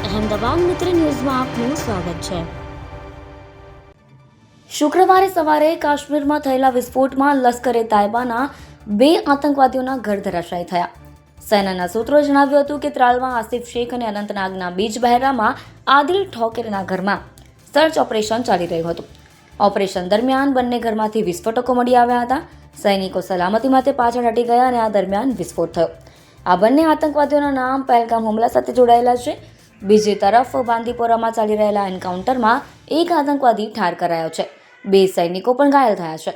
અહેમદાબાદ મિત્ર ન્યૂઝમાં આપનું સ્વાગત છે। શુક્રવારે સવારે કાશ્મીરમાં થયેલા વિસ્ફોટમાં લશ્કરે તાયબાના 2 આતંકવાદીઓના ઘર ધરાશાયી થયા। સેનાના સૂત્રોએ જણાવ્યું હતું કે ત્રાલમાં આસિફ શેખ અને અનંતનાગના બીજબહેરામાં આદિલ ઠોકેરના ઘરમાં સર્ચ ઓપરેશન ચાલી રહ્યું હતું। ઓપરેશન દરમિયાન બંને ઘરમાંથી વિસ્ફોટકો મળી આવ્યા હતા। સૈનિકો સલામતી માટે પાછળ હટી ગયા અને આ દરમિયાન વિસ્ફોટ થયો। આ બંને આતંકવાદીઓના નામ પહેલગામ હુમલા સાથે જોડાયેલા છે। બીજી તરફ બાંદીપોરામાં ચાલી રહેલા એન્કાઉન્ટરમાં એક આતંકવાદી ઠાર કરાયો છે। 2 સૈનિકો પણ ઘાયલ થયા છે।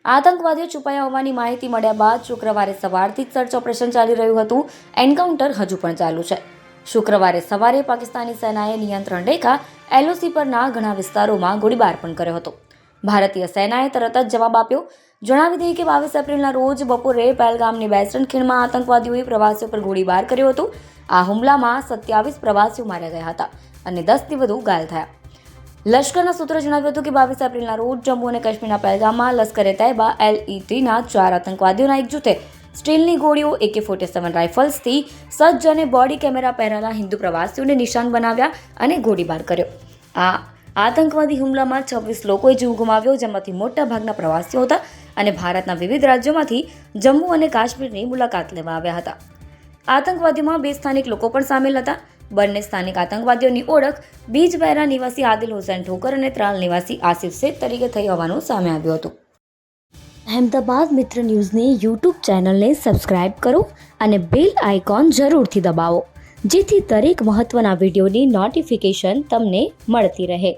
આતંકવાદીઓ છુપાયા હોવાની માહિતી મળ્યા બાદ શુક્રવારે સવારથી જ સર્ચ ઓપરેશન ચાલી રહ્યું હતું। એન્કાઉન્ટર હજુ પણ ચાલુ છે। શુક્રવારે સવારે પાકિસ્તાની સેનાએ નિયંત્રણ રેખા LOC પરના ઘણા વિસ્તારોમાં ગોળીબાર પણ કર્યો હતો। ભારતીય સેનાએ તરત જ જવાબ આપ્યો। જણાવી દઈએ કે 22 એપ્રિલના રોજ બપોરે પહેલગામની બેસરણ ખીણમાં આતંકવાદીઓએ પ્રવાસીઓ પર ગોળીબાર કર્યો હતો। આ હુમલામાં 27 પ્રવાસીઓ માર્યા ગયા હતા અને 10થી વધુ ઘાયલ થયા। લશ્કરના સૂત્રોએ જણાવ્યું હતું કે 22 એપ્રિલના રોજ જમ્મુ અને કાશ્મીરના પહેલગામમાં લશ્કરે તૈયબા LETના 4 આતંકવાદીઓના એક જૂથે સ્ટીલની ગોળીઓ, AK-47 રાઇફલ્સથી સજ્જ અને બોડી કેમેરા પહેરેલા હિન્દુ પ્રવાસીઓને નિશાન બનાવ્યા અને ગોળીબાર કર્યો। આ આતંકવાદી હુમલામાં 26 લોકોએ જીવ ગુમાવ્યો, જેમાંથી મોટા ભાગના પ્રવાસીઓ હતા અને ભારતના વિવિધ રાજ્યોમાંથી જમ્મુ અને કાશ્મીરની મુલાકાત લેવા આવ્યા હતા। આતંકવાદીઓમાં 2 સ્થાનિક લોકો પણ સામેલ હતા। બંને સ્થાનિક આતંકવાદીઓની ઓળખ બીજબહેરા નિવાસી આદિલ હુસૈન ઠોકર અને ત્રાલ નિવાસી આસિફ શેખ તરીકે થઈ હોવાનું સામે આવ્યું હતું। અહેમદાબાદ મિત્ર ન્યૂઝની YouTube ચેનલને સબસ્ક્રાઇબ કરો અને બેલ આઇકોન જરૂરથી દબાવો, જેથી દરેક મહત્વના વિડીયોની નોટિફિકેશન તમને મળતી રહે।